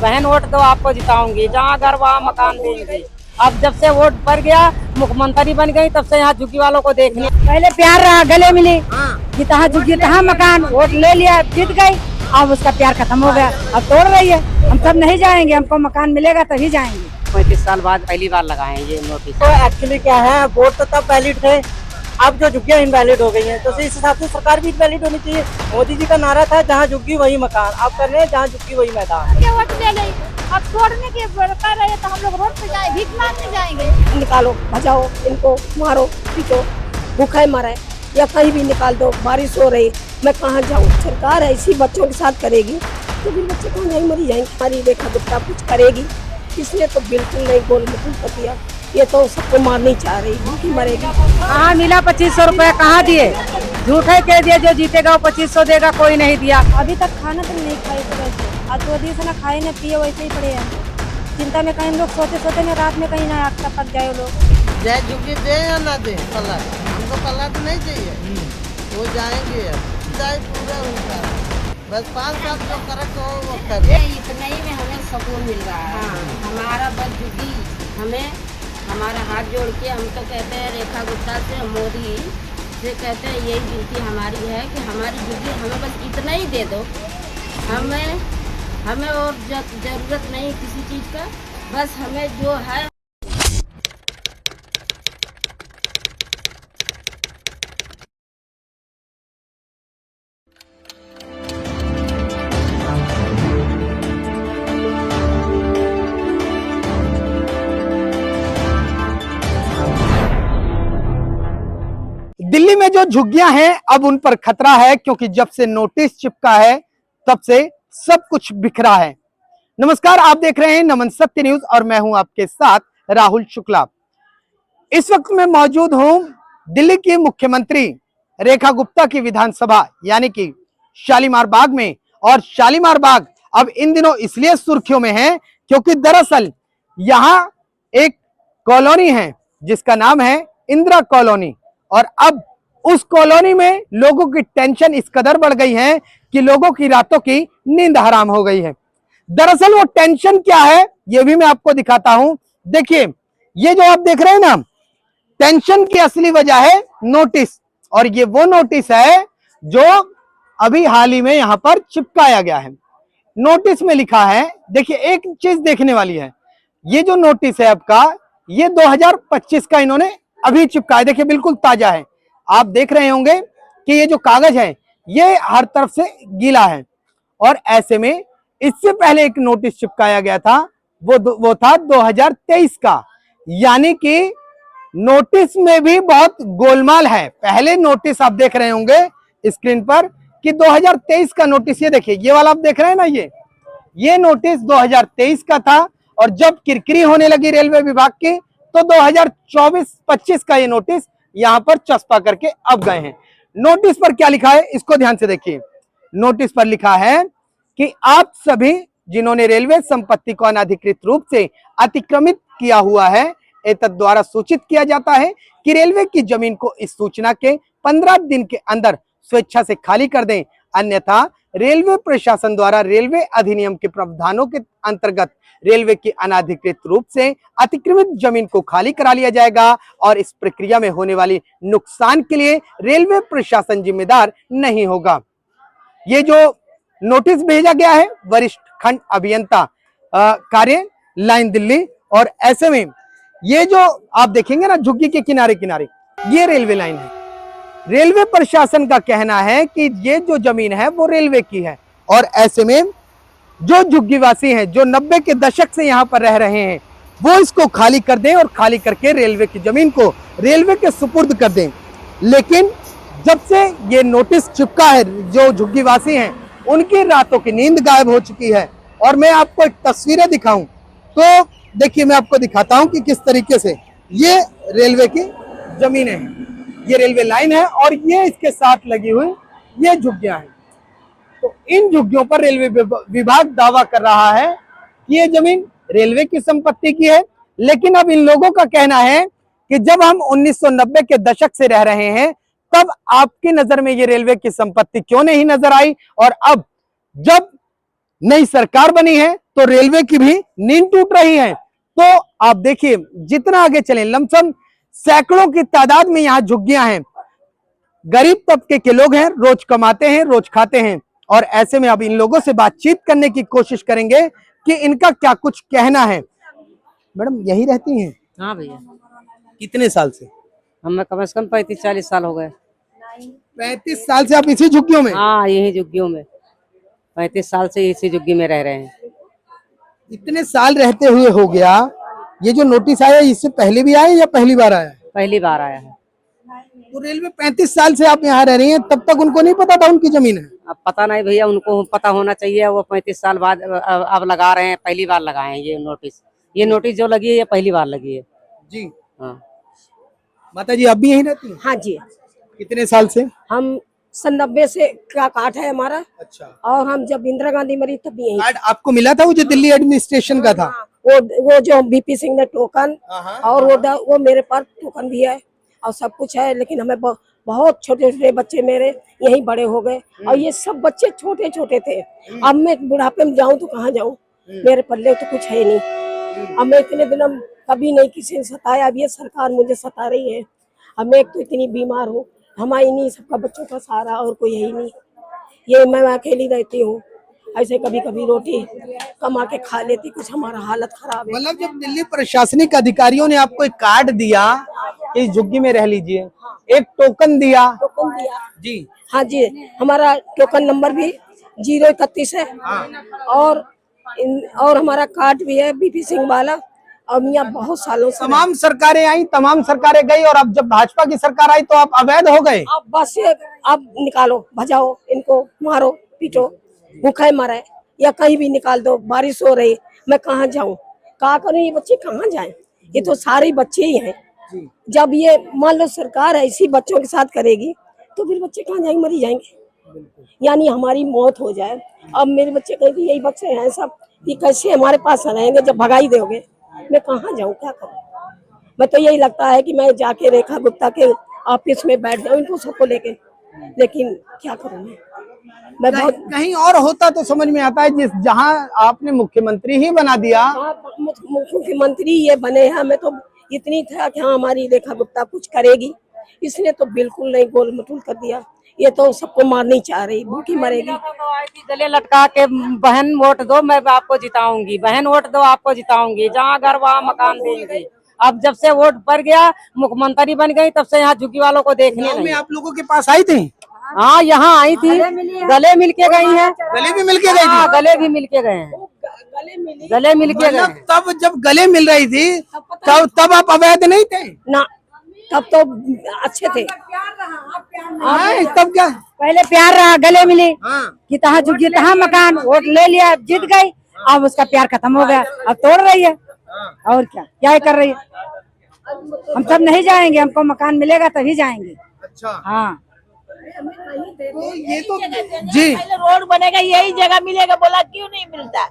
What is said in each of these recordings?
बहन वोट दो आपको जिताऊंगी, जहाँ घर वहाँ मकान देंगे। अब जब से वोट पड़ गया, मुख्यमंत्री बन गई, तब से यहाँ झुग्गी वालों को देखने। पहले प्यार रहा, गले मिली, जितना झुग्गी तहाँ मकान, वोट ले लिया, जीत गई। अब उसका प्यार खत्म हो गया, अब तोड़ रही है। हम सब नहीं जाएंगे, हमको मकान मिलेगा तभी जाएंगे। 35 साल बाद पहली बार लगाए हैं ये नोटिस। तो एक्चुअली क्या है, वोट तो तब वैलिड थे, अब जो झुग्गियाँ इनवैलिड हो गई हैं, तो इस हिसाब से सरकार भी इनवैलिड होनी चाहिए। मोदी जी का नारा था जहाँ झुग्गी वही मकान, आप कर रहे हैं जहाँ झुग्गी वही मैदान। वोट ले ली, अब तोड़ने की कर रहे हैं तो हम लोग रोड पे जाए, भीख मांगने जाएंगे। निकालो, भजाओ, इनको मारो, पीटो, भूखे मरे या कहीं भी निकाल दो। बारिश हो रही, मैं कहाँ जाऊँ? सरकार ऐसी बच्चों के साथ करेगी तो फिर बच्चे कहाँ नहीं मरी जाएंगे। हमारी रेखा गुप्ता कुछ करेगी, इसने तो बिल्कुल नहीं गोल पतिया, ये तो सबको मारनी चाह रही, भूखी मरेगी। कहाँ मिला 2500 रुपया, कहाँ दिए? झूठे कह दिए जो जीतेगा वो 2500 देगा, कोई नहीं दिया। अभी तक खाना तो नहीं खाए थे वैसे, आज 2 दिन से ना खाए न पिए, वैसे ही पड़े हैं चिंता में। कहीं लोग सोते में रात में कहीं ना आग टपक जाए लोग। चाहे झुग्गी दे या ना दे पलट, हमको पलट नहीं चाहिए, वो जाएंगे चाहे पूरा उनका, बस 5 साल जो करेक्ट हो वो करे। इतना ही में हमें सुकून मिल रहा है। हमारा बस झुग्गी हमें, हमारा हाथ जोड़ के हम तो कहते हैं रेखा गुप्ता से, मोदी से कहते हैं यही विनती हमारी है कि हमारी झुग्गी हमें बस इतना ही दे दो। हमें और जरूरत नहीं किसी चीज़ का, बस हमें जो है। दिल्ली में जो झुग्गियां हैं अब उन पर खतरा है, क्योंकि जब से नोटिस चिपका है तब से सब कुछ बिखरा है। नमस्कार, आप देख रहे हैं नमन सत्य न्यूज और मैं हूं आपके साथ राहुल शुक्ला। इस वक्त मैं मौजूद हूं दिल्ली की मुख्यमंत्री रेखा गुप्ता की विधानसभा यानी कि शालीमार बाग में। और शालीमार बाग अब इन दिनों इसलिए सुर्खियों में है क्योंकि दरअसल यहां एक कॉलोनी है जिसका नाम है इंदिरा कॉलोनी, और अब उस कॉलोनी में लोगों की टेंशन इस कदर बढ़ गई है कि लोगों की रातों की नींद हराम हो गई है। दरअसल वो टेंशन क्या है ये भी मैं आपको दिखाता हूं। देखिए, ये जो आप देख रहे हैं ना, टेंशन की असली वजह है नोटिस, और ये वो नोटिस है जो अभी हाल ही में यहां पर चिपकाया गया है। नोटिस में लिखा है, देखिए एक चीज देखने वाली है, ये जो नोटिस है आपका, ये 2025 का इन्होंने अभी चिपकाया। देखिए बिल्कुल ताजा है, आप देख रहे होंगे कि ये जो कागज है ये हर तरफ से गीला है। और ऐसे में इससे पहले एक नोटिस चिपकाया गया था, वो था 2023 का, यानी कि नोटिस में भी बहुत गोलमाल है। पहले नोटिस आप देख रहे होंगे स्क्रीन पर कि 2023 का नोटिस, ये देखिए ये वाला आप देख रहे हैं ना, ये नोटिस 2023 का था, और जब किरकिरी होने लगी रेलवे विभाग की तो 2024-25 का ये नोटिस यहां पर चस्पा करके अब गए हैं। नोटिस पर क्या लिखा है इसको ध्यान से देखिए। नोटिस पर लिखा है कि आप सभी जिन्होंने रेलवे संपत्ति को अनाधिकृत रूप से अतिक्रमित किया हुआ है, एतद द्वारा सूचित किया जाता है कि रेलवे की जमीन को इस सूचना के 15 दिन के अंदर स्वेच्छा से खाली कर दें, अन्यथा रेलवे प्रशासन द्वारा रेलवे अधिनियम के प्रावधानों के अंतर्गत रेलवे की अनाधिकृत रूप से अतिक्रमित जमीन को खाली करा लिया जाएगा, और इस प्रक्रिया में होने वाली नुकसान के लिए रेलवे प्रशासन जिम्मेदार नहीं होगा। ये जो नोटिस भेजा गया है वरिष्ठ खंड अभियंता कार्य लाइन दिल्ली, और ऐसे में ये जो आप देखेंगे ना झुग्गी के किनारे किनारे ये रेलवे लाइन है। रेलवे प्रशासन का कहना है कि ये जो जमीन है वो रेलवे की है, और ऐसे में जो झुग्गीवासी हैं जो 90 के दशक से यहाँ पर रह रहे हैं वो इसको खाली कर दें, और खाली करके रेलवे की जमीन को रेलवे के सुपुर्द कर दें। लेकिन जब से ये नोटिस चिपका है, जो झुग्गीवासी हैं उनकी रातों की नींद गायब हो चुकी है। और मैं आपको एक तस्वीरें दिखाऊं तो देखिए, मैं आपको दिखाता हूं कि किस तरीके से ये रेलवे की जमीनें हैं, ये रेलवे लाइन है, और ये इसके साथ लगी हुई ये झुग्गियां हैं। तो इन झुग्गियों पर रेलवे विभाग दावा कर रहा है कि ये जमीन रेलवे की संपत्ति की है। लेकिन अब इन लोगों का कहना है कि जब हम 1990 के दशक से रह रहे हैं तब आपकी नजर में ये रेलवे की संपत्ति क्यों नहीं नजर आई, और अब जब नई सरकार बनी है तो रेलवे की भी नींद टूट रही है। तो आप देखिए जितना आगे चले लमसम सैकड़ों की तादाद में यहाँ झुग्गियां हैं। गरीब तबके के लोग हैं, रोज कमाते हैं, रोज खाते हैं, और ऐसे में अब इन लोगों से बातचीत करने की कोशिश करेंगे कि इनका क्या कुछ कहना है। मैडम यही रहती हैं? हाँ भैया, कितने साल से? हमें कम से कम 35-40 साल हो गए। 35 साल से आप इसी झुग्गियों में? हाँ, यही झुग्गियों में 35 साल से इसी झुग्गी में रह रहे हैं। इतने साल रहते हुए हो गया, ये जो नोटिस आया इससे पहले भी आया या पहली बार आया? पहली बार आया है। तो रेलवे 35 साल से आप यहाँ रह रही हैं, तब तक उनको नहीं पता था उनकी जमीन है? अब पता नहीं भैया, उनको पता होना चाहिए। वो 35 साल बाद अब लगा रहे हैं, पहली बार लगाए हैं ये नोटिस। ये नोटिस जो लगी है ये पहली बार लगी है जी। हाँ। माता जी आप भी यहीं रहती हैं? हाँ जी, कितने साल से? हम 90 से का कार्ड है हमारा, अच्छा। और हम जब इंदिरा गांधी मरी तब भी यहीं। कार्ड आपको मिला था वो जो दिल्ली एडमिनिस्ट्रेशन का था? वो जो बीपी सिंह ने टोकन, और वो मेरे पास टोकन भी है और सब कुछ है, लेकिन हमें बहुत छोटे छोटे बच्चे मेरे यहीं बड़े हो गए, और ये सब बच्चे छोटे छोटे थे। अब मैं बुढ़ापे में जाऊं तो कहाँ जाऊं, मेरे पल्ले तो कुछ है नहीं। अब मैं इतने दिन कभी नहीं किसी ने सताया, अब ये सरकार मुझे सता रही है। अब मैं एक तो इतनी बीमार हूँ, हमारी नहीं सबका बच्चों का सहारा और कोई है ही नहीं। ये मैं अकेली रहती हूँ, ऐसे कभी कभी रोटी कमा के खा लेती, कुछ हमारा हालत खराब है। मतलब जब दिल्ली प्रशासनिक अधिकारियों ने आपको एक कार्ड दिया कि इस झुग्गी में रह लीजिए, एक टोकन दिया टोकन दिया जी? हाँ जी, हमारा टोकन नंबर भी 031 है, और हमारा कार्ड भी है बीपी सिंह वाला। अब यहाँ बहुत सालों से तमाम सरकारें आई, तमाम सरकारें गई, और अब जब भाजपा की सरकार आई तो आप अवैध हो गए। अब बस अब निकालो, भजाओ इनको, मारो पीटो, भूखे मरे या कहीं भी निकाल दो। बारिश हो रही, मैं कहाँ जाऊँ, क्या करूँ, ये बच्चे कहाँ जाएं? ये तो सारे बच्चे ही हैं। जब ये मान लो सरकार ऐसी बच्चों के साथ करेगी तो फिर बच्चे कहाँ जाएंगे, मरी जाएंगे, यानी हमारी मौत हो जाए। अब मेरे बच्चे कहेंगे यही बच्चे हैं सब, ये कैसे हमारे पास रहेंगे जब भगाई दोगे? मैं कहाँ जाऊँ, क्या करूँ? मैं तो यही लगता है कि मैं जाके रेखा गुप्ता के ऑफिस में बैठ जाऊँ इनको सबको लेके, लेकिन क्या करूँ मैं बहुत। कहीं और होता तो समझ में आता है, जिस जहां आपने मुख्यमंत्री ही बना दिया। मुख्यमंत्री ये बने हैं, हमें तो इतनी था कि हाँ हमारी रेखा गुप्ता कुछ करेगी, इसने तो बिल्कुल नहीं, गोल मटोल कर दिया। ये तो सबको मारनी चाह रही, भूखी मरेगी। गले लटका के बहन वोट दो मैं आपको जिताऊंगी, बहन वोट दो आपको जिताऊंगी, जहाँ घर वहाँ मकान देंगे। अब जब से वोट पड़ गया, मुख्यमंत्री बन गई, तब से यहाँ झुग्गी वालों को देखने गाँव में नहीं। आप लोगों के पास आई थी? हाँ, यहाँ आई थी, गले मिल के गई है। गले भी मिल के गई हाँ, थी? गले भी मिल के गए हैं, गले मिल के गए। मतलब तब जब गले मिल रही थी तब आप अवैध नहीं थे ना, तब तो अच्छे थे। हाँ, तब क्या? पहले प्यार रहा, गले मिली हाँ। कि तहाँ झुग्गी तहाँ मकान, वोट ले लिया, जीत गई। अब उसका प्यार खत्म हो गया, अब तोड़ रही है। और क्या कर रही है? हम सब नहीं जाएंगे, हमको मकान मिलेगा तभी जाएंगे। अच्छा। हाँ, तो ये तो जी रोड बनेगा, यही जगह मिलेगा, बोला क्यों नहीं मिलता?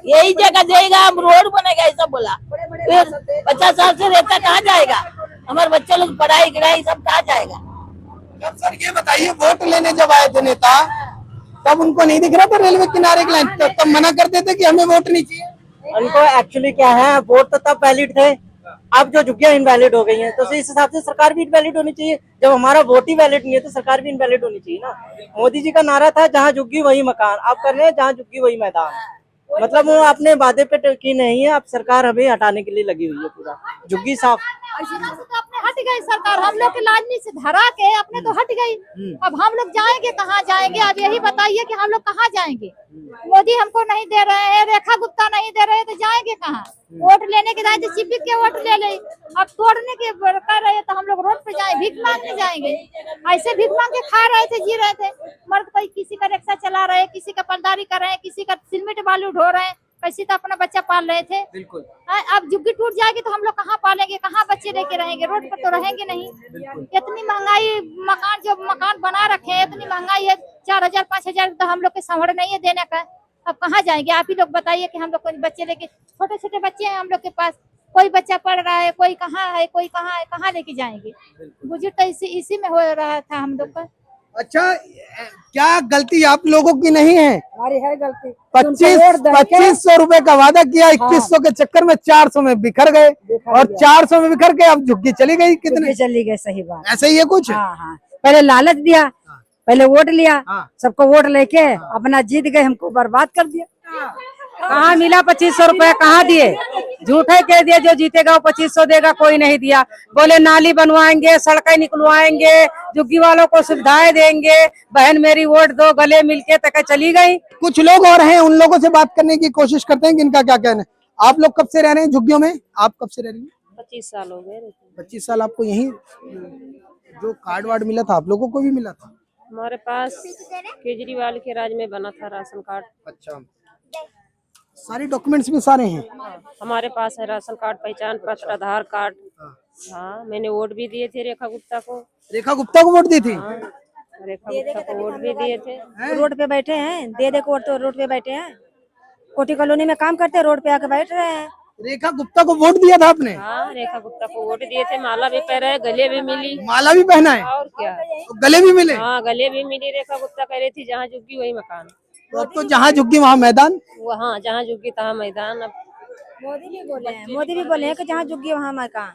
यही जगह देगा, हम रोड बनेगा ऐसा बोला। फिर 50 साल से रहता कहाँ जाएगा? हमारे बच्चे लोग पढ़ाई गिढ़ाई सब कहाँ जाएगा? सर ये बताइए, वोट लेने जब आए थे नेता, तब उनको नहीं दिख रहा था रेलवे किनारे की लाइन, तब मना करते थे कि हमें वोट नहीं चाहिए? उनको एक्चुअली क्या है, वोट तो तब वैलिड थे, अब जो झुग्गियां इनवैलिड हो गई हैं, तो इस हिसाब से सरकार भी इनवैलिड होनी चाहिए। जब हमारा वोट ही वैलिड नहीं है तो सरकार भी इनवैलिड होनी चाहिए ना। मोदी जी का नारा था जहाँ झुग्गी वही मकान, आप कर रहे हैं जहाँ झुग्गी वही मैदान। मतलब वो अपने वादे पे टिकी नहीं है, अब सरकार हमें हटाने के लिए लगी हुई है, पूरा झुग्गी साफ। अपने हट गई सरकार, हम लोग के लाजमी से धरा के अपने तो हट गई। अब हम लोग जाएंगे कहाँ जाएंगे? अब यही बताइए कि हम लोग कहाँ जाएंगे? मोदी हमको नहीं दे रहे हैं, रेखा गुप्ता नहीं दे रहे हैं, तो जाएंगे कहाँ? वोट लेने के जाए तो चिपक के वोट ले ले, अब तोड़ने के कर रहे तो हम लोग रोड पे जाए, भीख मांगने जाएंगे? ऐसे भीख मांग के खा रहे थे, जी रहे थे। मर्द कोई किसी का रिक्शा चला रहे हैं, किसी का पलदारी कर रहे हैं, किसी का सीमेंट बालू ढो रहे हैं, कैसे तो अपना बच्चा पाल रहे थे। बिल्कुल। अब झुग्गी टूट जाएगी तो हम लोग कहाँ पालेंगे, कहाँ बच्चे लेके रहेंगे? रोड पर तो रहेंगे नहीं। इतनी महंगाई, मकान जो मकान बना रखे हैं, इतनी महंगाई है, 4000 5000 तो हम लोग के संभल नहीं है देने का। अब कहाँ जाएंगे? आप ही लोग बताइए कि हम लोग कोई बच्चे लेके, छोटे छोटे बच्चे हैं हम लोग के पास, कोई बच्चा पढ़ रहा है, कोई कहाँ है, कोई कहाँ है, कहाँ लेके जाएंगे? बुजुर्ग तो इसी में हो रहा था हम लोग का। अच्छा, क्या गलती आप लोगों की नहीं है? हमारी है गलती। 2500 रुपए का वादा किया, 2100 के चक्कर में 400 में बिखर गए और 400 में बिखर के अब झुग्गी चली गई। कितने चली गई, सही बात। ऐसे ही है कुछ। हाँ, पहले लालच दिया, पहले वोट लिया, सबको वोट लेके अपना जीत गए, हमको बर्बाद कर दिया। कहाँ मिला 2500 रुपए, कहाँ दिए? झूठे कह दिए जो जीतेगा वो 2500 देगा, कोई नहीं दिया। बोले नाली बनवाएंगे, सड़कें निकलवाएंगे, झुग्गी वालों को सुविधाएं देंगे, बहन मेरी वोट दो, गले मिलके तक चली गई। कुछ लोग और हैं, उन लोगों से बात करने की कोशिश करते हैं कि इनका क्या कहना है। आप लोग कब से रह रहे हैं झुग्गियों में? आप कब से रह रही हैं? 25 साल हो गए। 25 साल आपको यहीं जो कार्ड वार्ड मिला था आप लोगों को भी मिला था? हमारे पास केजरीवाल के राज में बना था राशन कार्ड। अच्छा, सारे डॉक्यूमेंट्स में सारे हैं? हमारे पास है राशन कार्ड, पहचान पत्र, आधार कार्ड। हाँ, मैंने वोट भी दिए थे रेखा गुप्ता को। रेखा गुप्ता को वोट दी थी? रेखा गुप्ता को वोट भी दिए थे। रोड पे बैठे हैं, दे को वोट, तो रोड पे बैठे हैं, कोठी कॉलोनी में काम करते हैं, रोड पे आके बैठ रहे हैं। रेखा गुप्ता को वोट दिया था आपने? हाँ, रेखा गुप्ता को वोट दिए थे, माला भी पहना है, गले भी मिली। माला भी पहना है? और क्या, तो गले भी मिले? हाँ, गले भी मिली। रेखा गुप्ता कह रही थी जहाँ झुग्गी वही मकान। तो अब तो जहाँ झुग्गी वहाँ मैदान। वहाँ जहाँ झुग्गी तहाँ मैदान। अब मोदी भी बोले हैं कि जहाँ झुग्गी वहाँ मकान।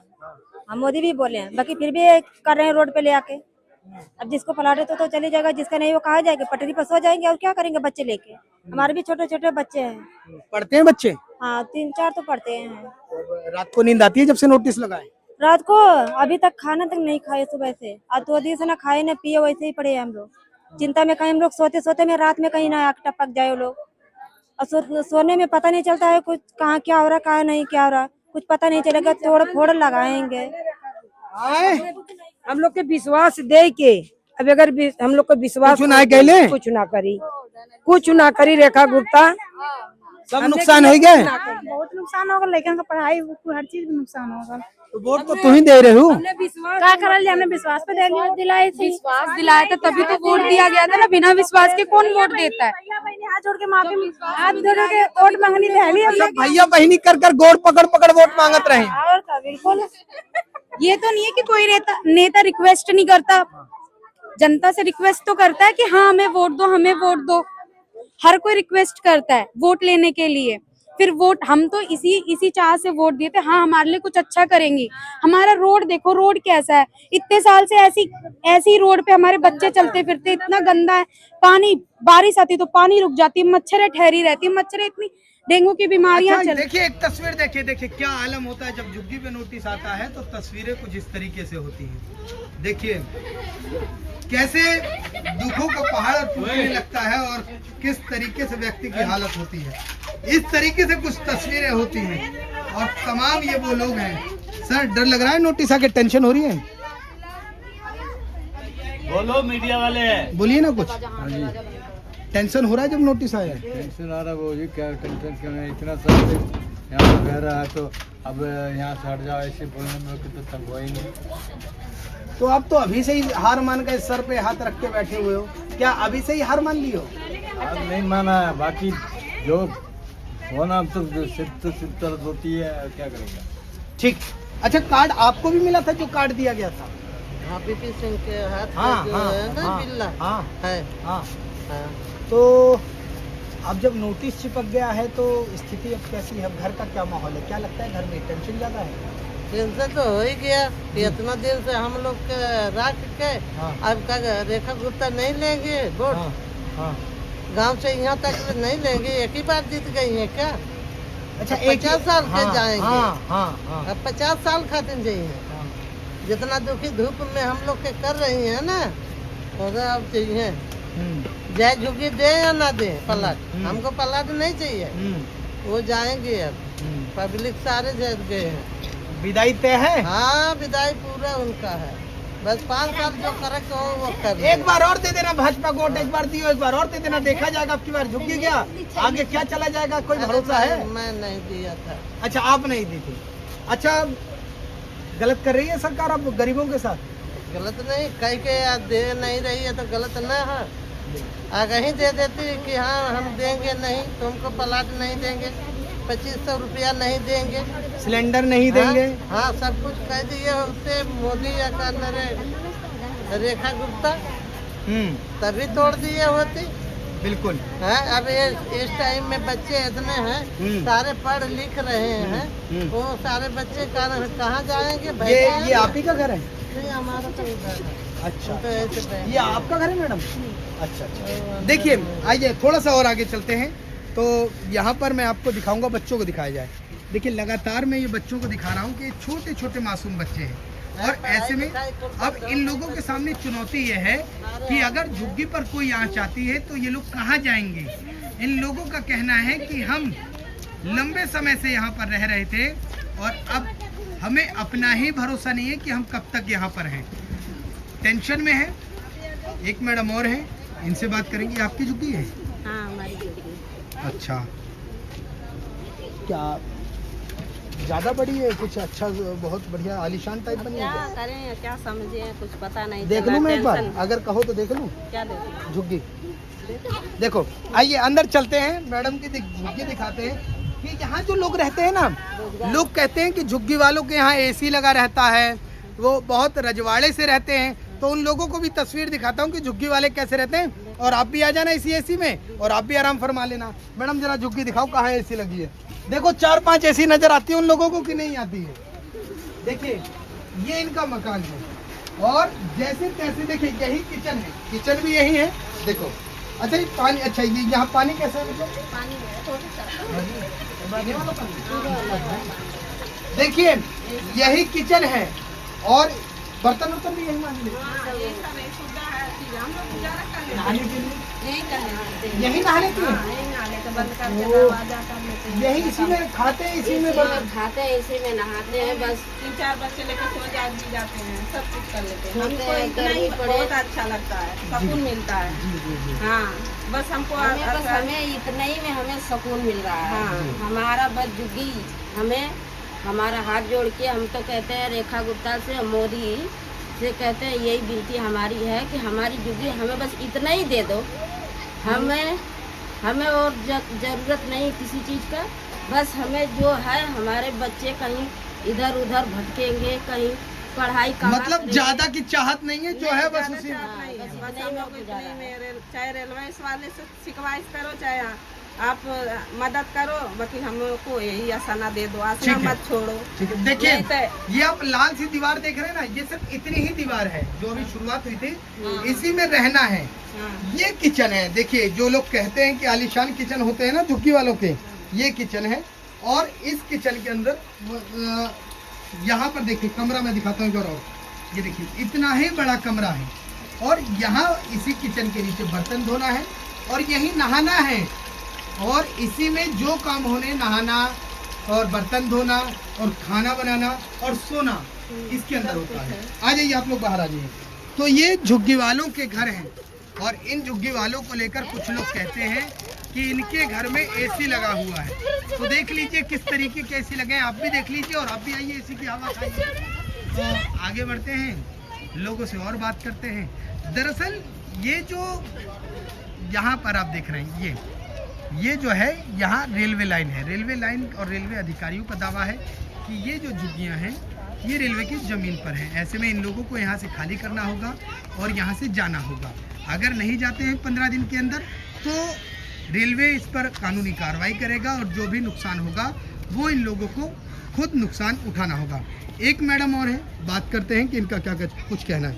हम मोदी भी बोले हैं, बाकी फिर भी कर रहे हैं रोड पे ले आके। अब जिसको पलाटे तो चले जाएगा, जिसका नहीं वो कहाँ जाएगा, पटरी पर सो जाएंगे और क्या करेंगे बच्चे लेके। हमारे भी छोटे छोटे बच्चे हैं। पढ़ते हैं बच्चे? हाँ, 3-4 तो पढ़ते हैं। रात को नींद आती है जब से नोटिस लगाए? रात को अभी तक खाना तक नहीं खाए, सुबह से आज तो दिन से ना खाए ना पिए, वैसे ही पड़े हैं हम लोग। चिंता में कहीं हम लोग सोते सोते में रात में कहीं ना आग टपक जाए वो लोग। और सोने में पता नहीं चलता है कुछ, कहाँ क्या हो रहा है, कहाँ नहीं क्या हो रहा, कुछ पता नहीं चलेगा। तोड़ फोड़ लगाएंगे हम लोग के विश्वास दे के। अब अगर हम लोग को विश्वास कुछ ना करी रेखा गुप्ता, सब नुकसान हो गए। बहुत नुकसान होगा, लेकिन का पढ़ाई हर चीज में नुकसान होगा। तो वोट तो तुम ही दे रहे हो। क्या करल, हमने विश्वास पे दिलाए थे। विश्वास दिलाया था तभी तो वोट दिया गया था ना, बिना विश्वास के कौन वोट देता है? हाथ जोड़ के माफी, हाथ जोड़ के वोट मांगनी थे। भैया बहनी कर गोड़ पकड़ पकड़ वोट मांगत रहे। और क्या, बिल्कुल। ये तो नहीं है कि कोई नेता रिक्वेस्ट नहीं करता, जनता से रिक्वेस्ट तो करता है कि हाँ हमें वोट दो, हमें वोट दो। हर कोई रिक्वेस्ट करता है वोट लेने के लिए। फिर वोट हम तो इसी चाह से वोट दिए थे, हाँ हमारे लिए कुछ अच्छा करेंगी। हमारा रोड देखो, रोड कैसा है, इतने साल से ऐसी रोड पे हमारे बच्चे चलते फिरते, इतना गंदा है। पानी, बारिश आती तो पानी रुक जाती, मच्छरें ठहरी रहती, मच्छरें इतनी, डेंगू की बीमारियां अच्छा, चल। देखिए एक तस्वीर देखिए क्या आलम होता है जब झुग्गी पे नोटिस आता है तो तस्वीरें कुछ इस तरीके से होती हैं। देखिए कैसे दुखों का पहाड़ टूटने लगता है और किस तरीके से व्यक्ति की हालत होती है। इस तरीके से कुछ तस्वीरें होती हैं और तमाम ये वो लोग हैं। सर, डर लग रहा है नोटिस आके? टेंशन हो रही है? बोलो मीडिया वाले, बोलिए ना कुछ। टेंशन हो रहा है जब नोटिस आया? टेंशन आ रहा है वो जी, क्या टेंशन क्यों है? इतना सब यहाँ रह रहा है तो अब यहाँ से हट जाओ ऐसे बोलने में तो तब हुआ ही नहीं। तो आप तो अभी से ही हार मान के सर पे हाथ रख के बैठे हुए हो, क्या अभी से ही हार मान ली हो? अब नहीं माना है, बाकी जो होना तो सिर होती है, क्या करेगा। ठीक। अच्छा, कार्ड आपको भी मिला था जो कार्ड दिया गया था? हाँ, पीपी सिंह के हाथ हाँ, में जो हाँ, है ना हाँ, बिल्ला हाँ, है। हाँ। हाँ। तो अब जब नोटिस चिपक गया है तो स्थिति अब कैसी है? घर का क्या माहौल है? क्या लगता है घर में टेंशन ज्यादा है? टेंशन तो हो ही गया कि इतना दिन से हम लोग के रख के अब तक रेखा गुप्ता नहीं लेंगे वोट। गांव से यहाँ तक नहीं लेंगे, एक ही बार जीत गई है क्या? अच्छा, 50 साल के जाएंगे। हाँ। अब 50 साल खातिर जाइए। जितना दुखी धूप में हम लोग के कर रही है ना, उधर अब चाहिए जय झुग्गी दे या ना दे पलट, हमको पलट नहीं चाहिए। वो जाएंगे अब, पब्लिक सारे जीत गए हैं। विदाई तय है? हाँ, विदाई पूरा उनका है, बस 5 साल जो करेक्ट हो वो कर। एक बार और दे देना भाजपा को, एक बार दियो, एक बार और दे देना, देखा जाएगा अब की बार झुग्गी गया, आगे क्या चला जाएगा, कोई भरोसा है? मैं नहीं दिया था। अच्छा, आप नहीं दी थी। अच्छा, गलत कर रही है सरकार अब गरीबों के साथ? गलत नहीं, कह के दे नहीं रही है तो गलत न है। आगे ही दे देती कि हाँ हम देंगे नहीं, तुमको प्लाट नहीं देंगे, 2500 रुपया नहीं देंगे, सिलेंडर नहीं देंगे। हाँ, सब कुछ कह दिए हमसे मोदी या रेखा गुप्ता। तभी तोड़ दिए होती। बिल्कुल है अब इस टाइम में बच्चे इतने हैं, सारे पढ़ लिख रहे हैं, वो सारे बच्चे कहाँ जाएंगे? ये आप ही का घर है? नहीं, हमारा तो इधर है। अच्छा, तो ऐसे ये आपका घर है मैडम? अच्छा अच्छा, देखिए आइए थोड़ा सा और आगे चलते हैं। तो यहाँ पर मैं आपको दिखाऊंगा, बच्चों को दिखाया जाए। देखिए लगातार मैं ये बच्चों को दिखा रहा हूँ कि छोटे छोटे मासूम बच्चे हैं, और ऐसे में अब इन लोगों के सामने चुनौती ये है कि अगर झुग्गी पर कोई आँच आती है तो ये लोग कहाँ जाएंगे। इन लोगों का कहना है कि हम लंबे समय से यहाँ पर रह रहे थे और अब हमें अपना ही भरोसा नहीं है कि हम कब तक यहाँ पर हैं, टेंशन में है। एक मैडम और है, इनसे बात करेंगे। आपकी झुग्गी है? हाँ, हमारी झुग्गी। अच्छा, क्या ज्यादा बड़ी है? कुछ अच्छा बहुत बढ़िया आलीशान टाइप बनी है? क्या करें, क्या समझे, कुछ पता नहीं। देख लूं मैं एक बार, अगर कहो तो देख लूं। क्या देखो? झुग्गी देखो, आइए अंदर चलते हैं, मैडम की झुग्गी दिखाते हैं। कि यहाँ जो लोग रहते हैं ना, लोग कहते हैं कि झुग्गी वालों के यहाँ एसी लगा रहता है, वो बहुत रजवाड़े से रहते हैं। तो उन लोगों को भी तस्वीर दिखाता हूँ कि झुग्गी वाले कैसे रहते हैं, और आप भी आ जाना इसी एसी में और आप भी आराम फरमा लेना। मैडम जरा झुग्गी दिखाओ, कहाँ एसी लगी है? देखो 4-5 एसी नजर आती है उन लोगों को कि नहीं आती है? देखिए ये इनका मकान है, और जैसे तैसे देखिए यही किचन है, किचन भी यही है। देखो अच्छा, ये पानी, अच्छा ये यहाँ पानी कैसे है? पानी देखिए यही किचन है, और बर्तन वर्तन भी यही मान लीजिए। नहाने के लिए यही नहा लेते हैं, यही इसी में खाते हैं, इसी में खाते हैं, इसी में नहाते हैं। बस 3-4 बच्चे लेकर सो जाते हैं, सब कुछ कर लेते हैं। हमको इतना ही बहुत अच्छा लगता है, सुकून मिलता है। हाँ, बस हमको बस हमें इतना ही में हमें सुकून मिल रहा है। हाँ। हमारा बस झुग्गी, हमें हमारा हाथ जोड़ के हम तो कहते हैं रेखा गुप्ता से, मोदी से कहते हैं, यही विनती हमारी है कि हमारी झुग्गी हमें बस इतना ही दे दो। हमें और ज़रूरत नहीं किसी चीज़ का। बस हमें जो है, हमारे बच्चे कहीं इधर उधर भटकेंगे, कहीं पढ़ाई का मतलब ज्यादा की चाहत नहीं है, जो है बस उसी चाहे रेलवे वाले से शिकवाइश करो, चाहे आप मदद करो, बाकी हमको यही आसाना दे दो, आसना मत छोड़ो। ठीक है, देखिए ये आप लाल सी दीवार देख रहे हैं ना, ये सिर्फ इतनी ही दीवार है जो अभी शुरुआत हुई थी, इसी में रहना है। ये किचन है, देखिए जो लोग कहते हैं कि आलीशान किचन होते हैं ना झुग्गी वालों के, ये किचन है। और इस किचन के अंदर यहाँ पर देखिए कमरा मैं दिखाता हूँ, और ये देखिए इतना ही बड़ा कमरा है, और यहाँ इसी किचन के नीचे बर्तन धोना है और यही नहाना है, और इसी में जो काम होने, नहाना और बर्तन धोना और खाना बनाना और सोना, इसके अंदर होता है। आ जाइए आप लोग बाहर आ जाइए। तो ये झुग्गी वालों के घर हैं, और इन झुग्गी वालों को लेकर कुछ लोग कहते हैं कि इनके घर में एसी लगा हुआ है। तो देख लीजिए किस तरीके के एसी लगे हैं, आप भी देख लीजिए और आप भी आइए एसी की हवा खाइए। तो आगे बढ़ते हैं, लोगों से और बात करते हैं। दरअसल ये जो यहाँ पर आप देख रहे हैं, ये जो है यहाँ रेलवे लाइन है। रेलवे लाइन और रेलवे अधिकारियों का दावा है कि ये जो झुग्गियाँ हैं ये रेलवे की ज़मीन पर हैं। ऐसे में इन लोगों को यहाँ से खाली करना होगा और यहाँ से जाना होगा। अगर नहीं जाते हैं 15 दिन के अंदर तो रेलवे इस पर कानूनी कार्रवाई करेगा, और जो भी नुकसान होगा वो इन लोगों को खुद नुकसान उठाना होगा। एक मैडम और है, बात करते हैं कि इनका क्या कुछ कहना है।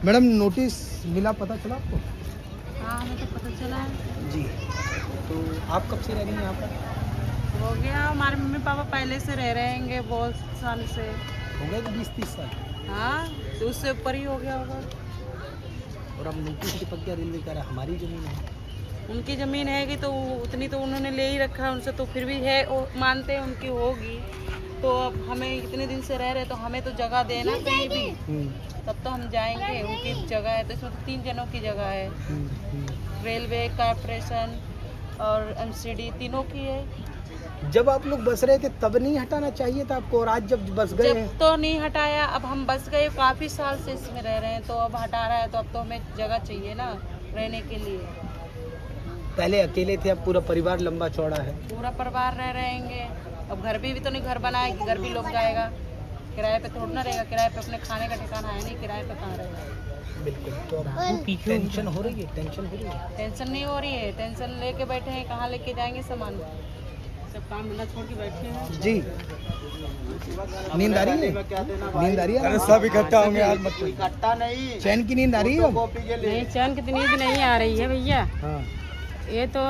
मैडम नोटिस मिला, पता चला आपको? हाँ, हमें तो पता चला है जी। तो आप कब से रह रही हैं यहाँ पर? हो गया, हमारे मम्मी पापा पहले से रह रहेंगे, बहुत साल से हो गए 20-30 साल। हाँ, तो उससे ऊपर ही हो गया होगा। और अब नोटिस चिपक गया रेलवे का, हमारी ज़मीन है। उनकी ज़मीन है कि तो उतनी तो उन्होंने ले ही रखा है उनसे, तो फिर भी है, मानते हैं उनकी होगी। तो अब हमें इतने दिन से रह रहे, तो हमें तो जगह देना कहीं भी, तब तो हम जाएंगे। उनकी जगह है, तो इसमें 3 जनों की जगह है, रेलवे, कॉर्पोरेशन और एमसीडी, तीनों की है। जब आप लोग बस रहे थे तब नहीं हटाना चाहिए था आपको, और आज जब बस गए हैं तो नहीं हटाया। अब हम बस गए, काफ़ी साल से इसमें रह रहे हैं, तो अब हटा रहा है, तो अब तो हमें जगह चाहिए ना रहने के लिए। पहले अकेले थे, अब पूरा परिवार लंबा चौड़ा है। पूरा परिवार रहेंगे। अब घर भी तो नहीं, घर बनाए कि घर भी लोग जाएगा, किराए पे थोड़ा ना रहेगा। किराए पे अपने खाने का ठिकाना है नहीं, किराए पे कहाँ रहेगा। बिल्कुल। तो आपको टेंशन हो रही है? टेंशन हो रही है? टेंशन नहीं हो रही है, टेंशन लेके बैठे हैं, कहाँ लेके जाएंगे सामान, सब काम धंधा छोड़ के बैठे हैं। जी नींद आ रही है? नींद आ रही है? अरे सब इकट्ठा होंगे आज, मत इकट्ठा नहीं, चैन की नींद आ रही है? नहीं, चैन की नींद नहीं आ रही है भैया। हाँ। ये तो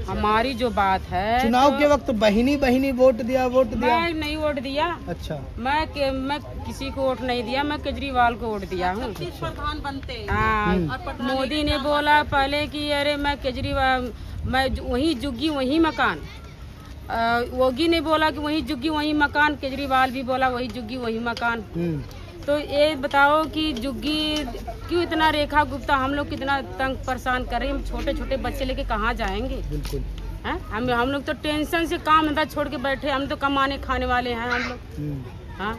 हमारी जो बात है, चुनाव के वक्त बहिनी बहिनी वोट दिया। मैं नहीं वोट दिया। अच्छा। मैं किसी को वोट नहीं दिया, मैं केजरीवाल को वोट दिया हूँ। प्रधान बनते हाँ, मोदी ने बोला पहले कि अरे मैं केजरीवाल, मैं वही जुग्गी वही मकान। योगी ने बोला कि वही जुग्गी वही मकान, केजरीवाल भी बोला वही जुग्गी वही मकान। तो ये बताओ कि जुग्गी क्यों इतना, रेखा गुप्ता हम लोग कितना तंग परेशान कर रहे हैं, हम छोटे छोटे बच्चे लेके कहाँ जाएंगे? बिल्कुल। हैं हम लोग तो टेंशन से काम धंधा छोड़ के बैठे, हम तो कमाने खाने वाले हैं हम लोग। हाँ,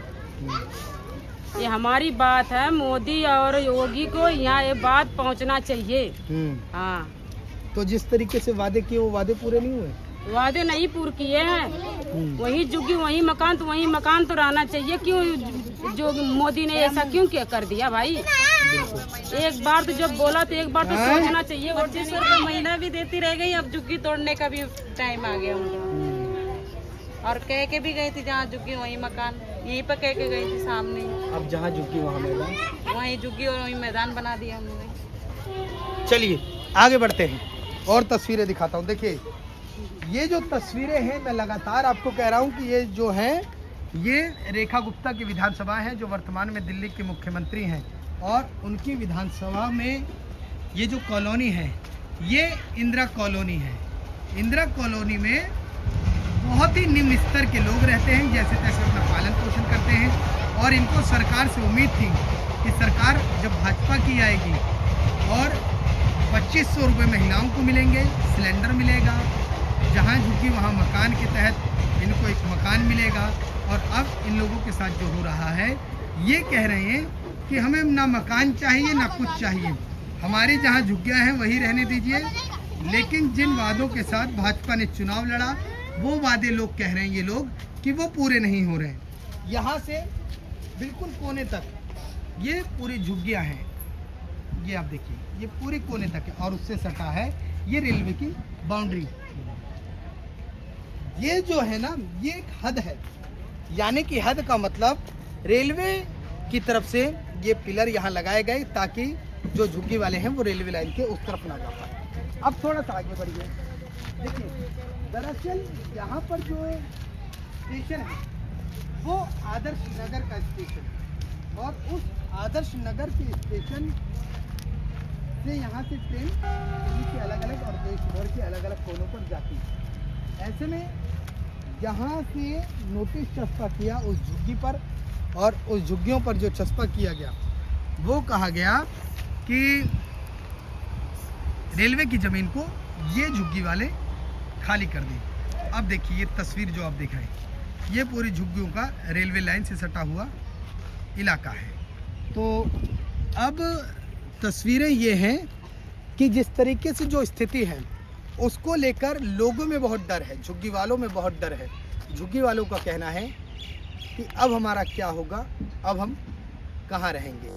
ये हमारी बात है, मोदी और योगी को यहाँ ये बात पहुँचना चाहिए। हाँ, तो जिस तरीके से वादे किए वो वादे पूरे नहीं हुए? वादे नहीं पूरे किए हैं। वही जुग्गी वही मकान, तो वही मकान तो रहना चाहिए। क्यों जो मोदी ने ऐसा क्यों क्या कर दिया भाई? एक बार तो जब बोला तो एक बार तो सोचना चाहिए। 2500 रुपये महीना भी देती रह गई, अब जुग्गी तोड़ने का भी टाइम आ गया उनका। और कह के भी गई थी जहाँ जुग्गी वही मकान, यहीं पर कह के गई थी सामने। अब जहाँ जुग्गी वहाँ मैदान, वही जुग्गी और वही मैदान बना दिया उन्होंने। चलिए आगे बढ़ते हैं और तस्वीरें दिखाता हूँ। देखिए ये जो तस्वीरें हैं, मैं लगातार आपको कह रहा हूँ कि ये जो हैं ये रेखा गुप्ता की विधानसभा है, जो वर्तमान में दिल्ली के मुख्यमंत्री हैं। और उनकी विधानसभा में ये जो कॉलोनी है ये इंदिरा कॉलोनी है। इंदिरा कॉलोनी में बहुत ही निम्न स्तर के लोग रहते हैं, जैसे तैसे अपना पालन पोषण करते हैं। और इनको सरकार से उम्मीद थी कि सरकार जब भाजपा की आएगी और 2500 रुपये महिलाओं को मिलेंगे, सिलेंडर मिलेगा, जहाँ झुकी वहाँ मकान के तहत इनको एक मकान मिलेगा। और अब इन लोगों के साथ जो हो रहा है, ये कह रहे हैं कि हमें ना मकान चाहिए ना कुछ चाहिए, हमारी जहाँ झुग्गियाँ हैं वही रहने दीजिए। लेकिन जिन वादों के साथ भाजपा ने चुनाव लड़ा, वो वादे लोग कह रहे हैं, ये लोग, कि वो पूरे नहीं हो रहे। यहाँ से बिल्कुल कोने तक ये पूरी झुग्गियाँ हैं, ये आप देखिए, ये पूरे कोने तक है। और उससे सटा है ये रेलवे की बाउंड्री। ये जो है ना, ये एक हद है, यानी कि हद का मतलब रेलवे की तरफ से ये पिलर यहाँ लगाए गए ताकि जो झुग्गी वाले हैं वो रेलवे लाइन के उस तरफ ना जा पाए। अब थोड़ा सा आगे बढ़िए, देखिए दरअसल यहाँ पर जो स्टेशन है वो आदर्श नगर का स्टेशन है। और उस आदर्श नगर के स्टेशन से यहाँ से ट्रेन दिल्ली के अलग अलग और देश भर के अलग अलग कोनों पर जाती है। ऐसे में यहाँ से नोटिस चस्पा किया उस झुग्गी पर, और उस झुग्गियों पर जो चस्पा किया गया वो कहा गया कि रेलवे की ज़मीन को ये झुग्गी वाले खाली कर दें। अब देखिए ये तस्वीर जो आप देख रहे हैं, ये पूरी झुग्गियों का रेलवे लाइन से सटा हुआ इलाका है। तो अब तस्वीरें ये हैं कि जिस तरीके से जो स्थिति है उसको लेकर लोगों में बहुत डर है, झुग्गी वालों में बहुत डर है। झुग्गी वालों का कहना है कि अब हमारा क्या होगा, अब हम कहाँ रहेंगे।